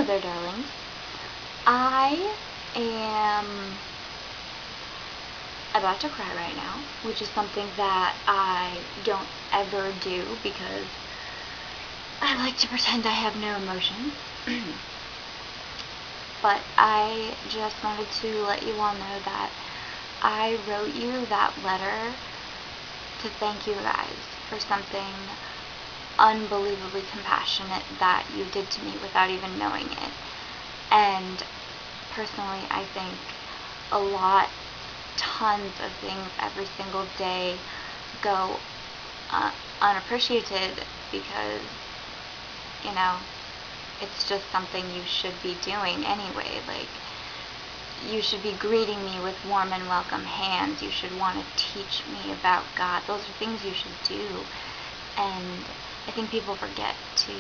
Hello there, darlings. I am about to cry right now, which is something that I don't ever do because I like to pretend I have no emotions. But I just wanted to let you all know that I wrote you that letter to thank you guys for something unbelievably compassionate that you did to me without even knowing it. And personally, I think tons of things every single day go unappreciated because, it's just something you should be doing anyway. Like, you should be greeting me with warm and welcome hands. You should want to teach me about God. Those are things you should do. And I think people forget to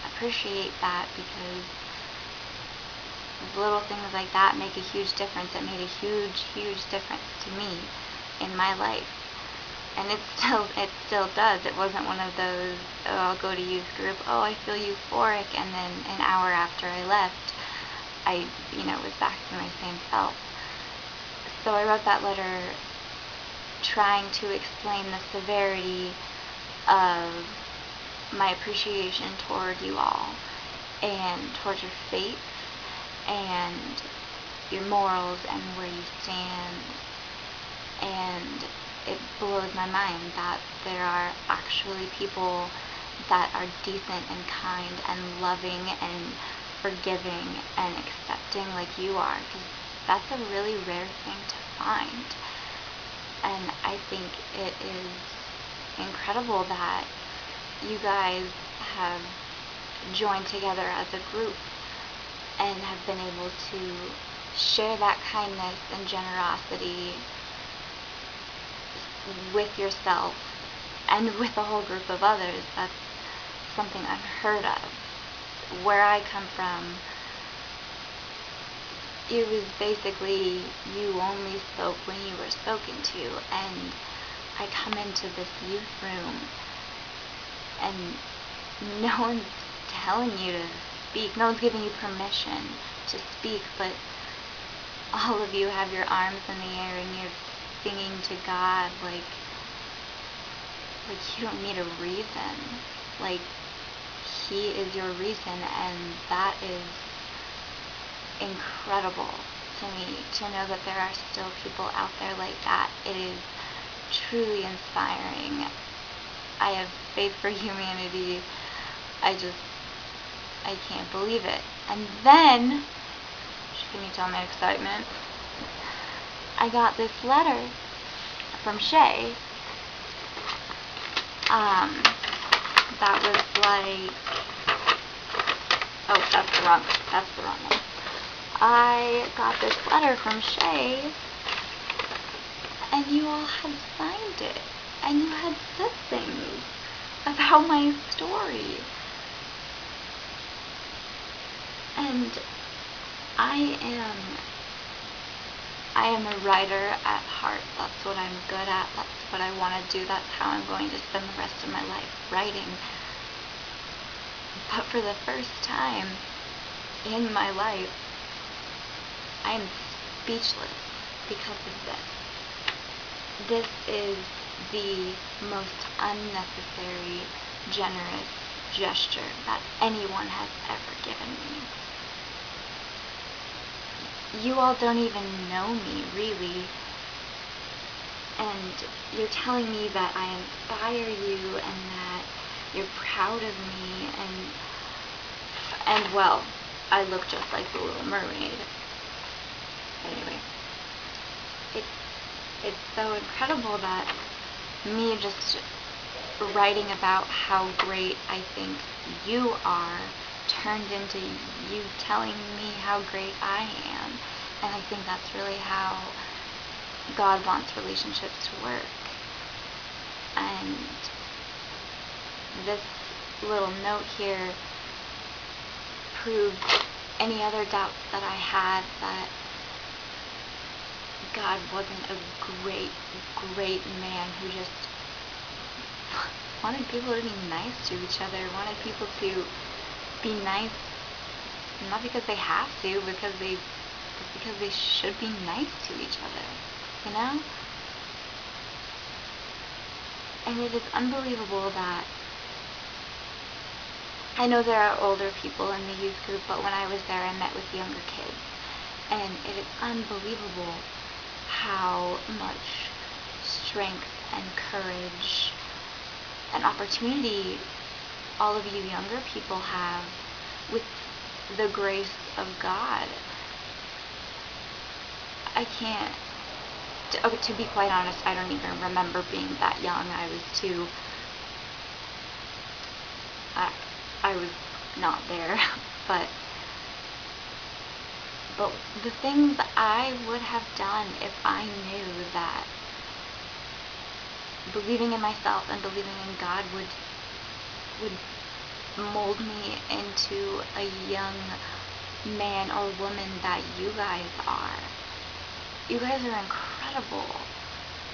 appreciate that because little things like that make a huge difference. It made a huge, huge difference to me in my life. And it still does. It wasn't one of those, oh, I'll go to youth group, oh, I feel euphoric, and then an hour after I left, I was back to my same self. So I wrote that letter trying to explain the severity of my appreciation toward you all and toward your faith and your morals and where you stand. And it blows my mind that there are actually people that are decent and kind and loving and forgiving and accepting like you are, because that's a really rare thing to find. And I think it is incredible that you guys have joined together as a group and have been able to share that kindness and generosity with yourself and with a whole group of others. That's something unheard of. Where I come from, it was basically you only spoke when you were spoken to, and I come into this youth room and no one's telling you to speak, no one's giving you permission to speak, but all of you have your arms in the air and you're singing to God like you don't need a reason. Like, He is your reason, and that is incredible to me, to know that there are still people out there like that. It is truly inspiring. I have faith for humanity. I can't believe it. And then, can you tell my excitement? I got this letter from Shay. That was like, oh, that's the wrong one. I got this letter from Shay, and you all had signed it, and you had said things about my story. And I am a writer at heart. That's what I'm good at. That's what I want to do. That's how I'm going to spend the rest of my life, writing. But for the first time in my life, I am speechless because of this. This is the most unnecessary, generous gesture that anyone has ever given me. You all don't even know me, really. And you're telling me that I inspire you and that you're proud of me, and well, I look just like the Little Mermaid. Anyway, it's so incredible that me just writing about how great I think you are turned into you telling me how great I am. And I think that's really how God wants relationships to work. And this little note here proved any other doubts that I had that God wasn't a great, great man who just wanted people to be nice to each other, wanted people to be nice not because they have to, because they should be nice to each other, you know? And it is unbelievable that I know there are older people in the youth group, but when I was there, I met with younger kids. And it is unbelievable how much strength and courage and opportunity all of you younger people have with the grace of God. I can't, to be quite honest, I don't even remember being that young. I was too, I was not there, but the things I would have done if I knew that believing in myself and believing in God would mold me into a young man or woman that you guys are. You guys are incredible.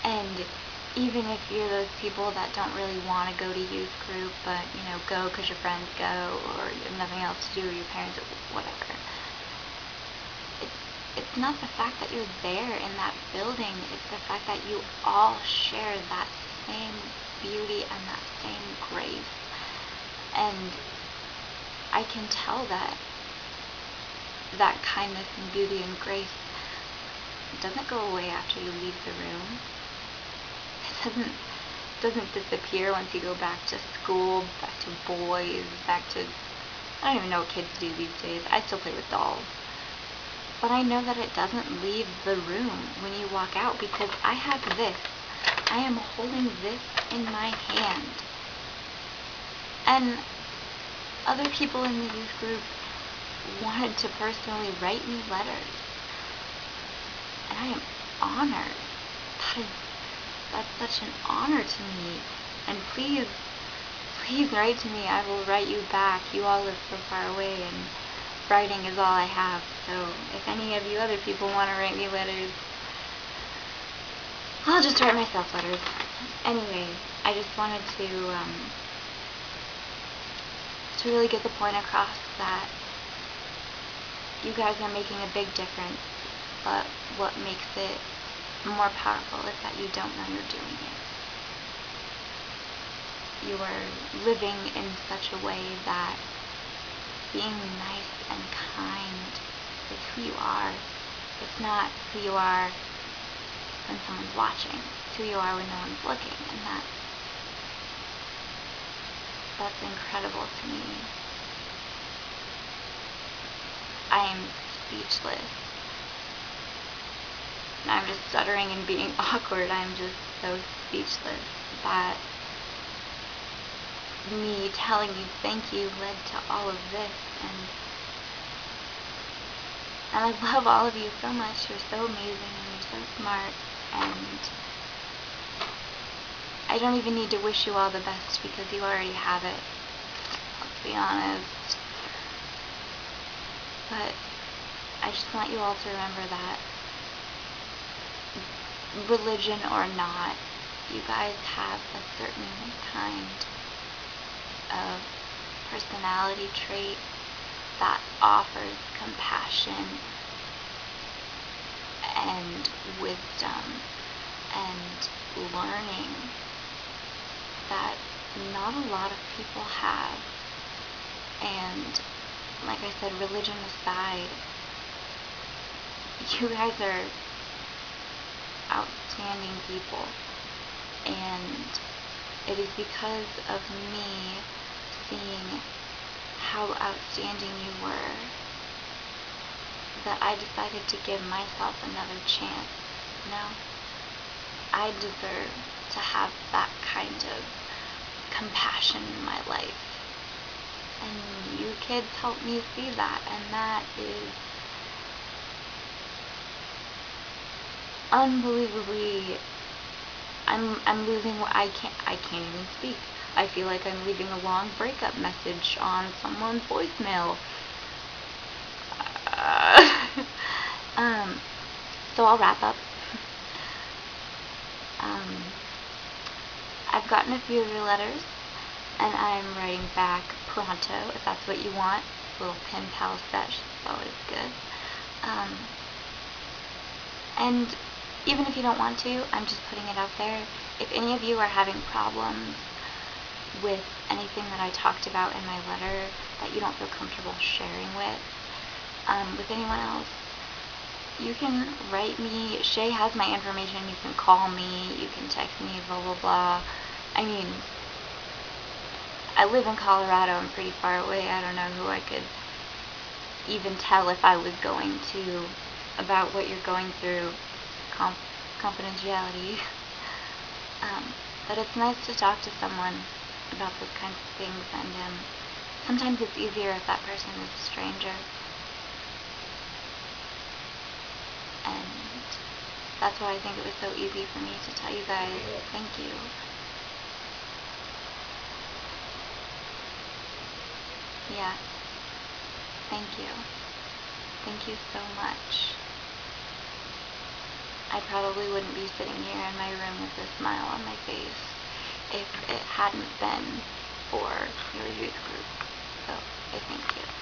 And even if you're those people that don't really want to go to youth group, but, go because your friends go, or you have nothing else to do, or your parents, whatever. It's not the fact that you're there in that building, it's the fact that you all share that same beauty and that same grace. And I can tell that kindness and beauty and grace doesn't go away after you leave the room. It doesn't disappear once you go back to school, back to boys, back to, I don't even know what kids do these days. I still play with dolls. But I know that it doesn't leave the room when you walk out, because I have this. I am holding this in my hand. And other people in the youth group wanted to personally write me letters. And I am honored. That's such an honor to me. And please write to me. I will write you back. You all live so far away, and writing is all I have. So if any of you other people want to write me letters, I'll just write myself letters. Anyway, I just wanted to really get the point across that you guys are making a big difference, but what makes it more powerful is that you don't know you're doing it. You are living in such a way that being nice and kind is who you are. It's not who you are when someone's watching. It's who you are when no one's looking, and that's incredible to me. I am speechless. And I'm just stuttering and being awkward. I'm just so speechless that me telling you thank you led to all of this. And I love all of you so much. You're so amazing and you're so smart. And I don't even need to wish you all the best, because you already have it. Let's be honest. But I just want you all to remember that, religion or not, you guys have a certain kind of personality trait that offers compassion and wisdom and learning that not a lot of people have. And like I said, religion aside, you guys are outstanding people, and it is because of me seeing how outstanding you were that I decided to give myself another chance. I deserve to have that kind of compassion in my life, and you kids helped me see that, and that is unbelievably, I'm losing, I can't even speak. I feel like I'm leaving a long breakup message on someone's voicemail. So I'll wrap up. I've gotten a few of your letters, and I'm writing back pronto, if that's what you want. little pen pal set. She's always good. And even if you don't want to, I'm just putting it out there. If any of you are having problems with anything that I talked about in my letter that you don't feel comfortable sharing with anyone else, you can write me. Shay has my information. You can call me. You can text me, blah, blah, blah. I mean, I live in Colorado. I'm pretty far away. I don't know who I could even tell if I was going to about what you're going through. Confidentiality. But it's nice to talk to someone about those kinds of things, and sometimes it's easier if that person is a stranger. And that's why I think it was so easy for me to tell you guys thank you. Yeah. Thank you. Thank you so much. I probably wouldn't be sitting here in my room with a smile on my face if it hadn't been for your youth group. So I thank you.